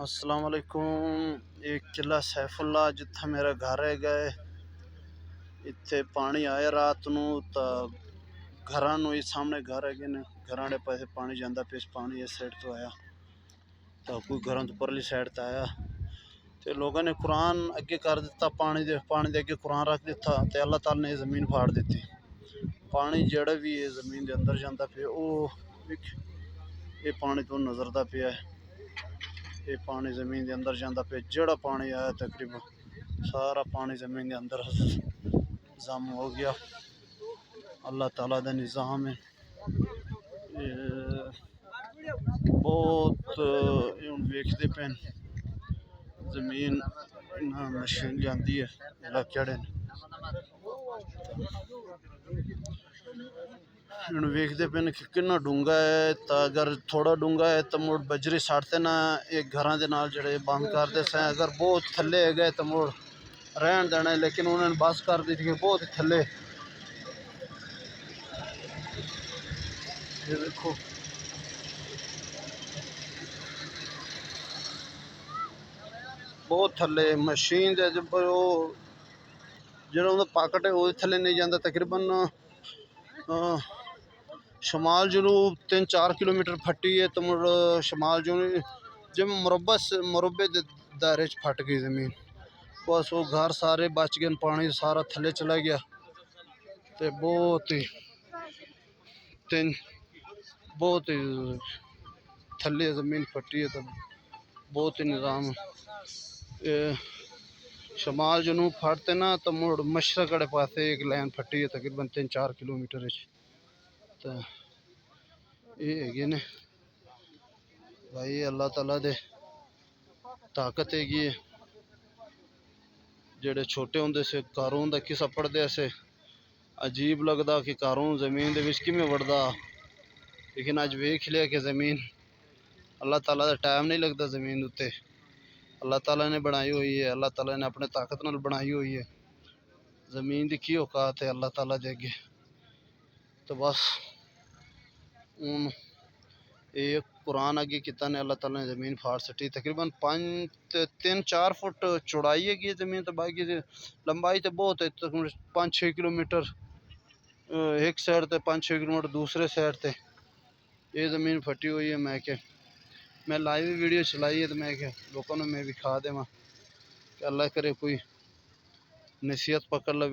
अस्सलाम वालेकुम। एक किला सैफुल्ला जिथे मेरा घर है गए इत्थे पानी आया रात नू तो घरां नू ही सामने घर है ने घरां दे पासे पानी जांदा पे पानी इस साइड तो आया तो कोई घरों तो परली साइड तो आया तो लोगों ने कुरान अगे कर दिता पानी दे अगे कुरान रख दिता तो अल्लाह ताला ने ज़मीन फाड़ दी। पानी जड़ा भी है ज़मीन के अंदर जाता पे ये पानी तो नजरदा पे है। ये पानी ज़मीन के अंदर जाता पे जड़ा पानी आया तकरीबन सारा पानी ज़मीन के अंदर जम हो गया। अल्लाह ताला का निज़ाम है। बहुत वेखते पे जमीन मशीन लियांदी है इलाके वेखते पे कि कितना डूंगा है तो अगर थोड़ा डूंगा है तो मुड़ बजरी साड़ते ना एक घर के नाल जड़े बंद करते से अगर बहुत थले है गए तो मुड़ रहन देना लेकिन उन्होंने बस कर दी थी बहुत थले। ये देखो बहुत थले मशीन जो पाकट है वो थले नहीं जाता तकरीबन शमाल जनूब 3-4 किलोमीटर फटी है तो मुड़ शमाल जनूब जब मुरब्बे दायरे फट गई ज़मीन बस वो घर सारे बच गए पानी सारा थले चला गया तो बहुत ही थले ज़मीन फटी है तो बहुत ही निज़ाम शमाल जनूब फटते ना तो मुड़ मशरक आड़े पासे एक लाइन फटी है तकरीबन 3-4 किलोमीटर तो ये है ने भाई अल्लाह ताला दे ताकत हैगी है। जेड़े छोटे होंदे से कारून का किस्सा पढ़ते से अजीब लगता कि कारून जमीन दे विच किवें वड़दा लेकिन अज वेख लिया कि जमीन अल्लाह ताला का टाइम नहीं लगता जमीन उत्ते अल्लाह ताला ने बनाई हुई है। अल्लाह ताला ने अपने ताकत नाल बनाई हुई है जमीन की की औकात है अल्लाह ताला दे अगे तो बस हूँ एक कुरान अगे किता ने अल्लाह ताला ने ज़मीन फाड़ सटी तकरीबन 3-4 फुट चौड़ाई है ज़मीन तो बाकी लंबाई तो बहुत है 5-6 किलोमीटर एक साइड ते 5-6 किलोमीटर दूसरे साइड ते ये ज़मीन फटी हुई है। मैं लाइव वीडियो चलाई है तो मैं लोगों ने मैं दिखा देवा कि अल्लाह करे कोई नसीहत पकड़ ले।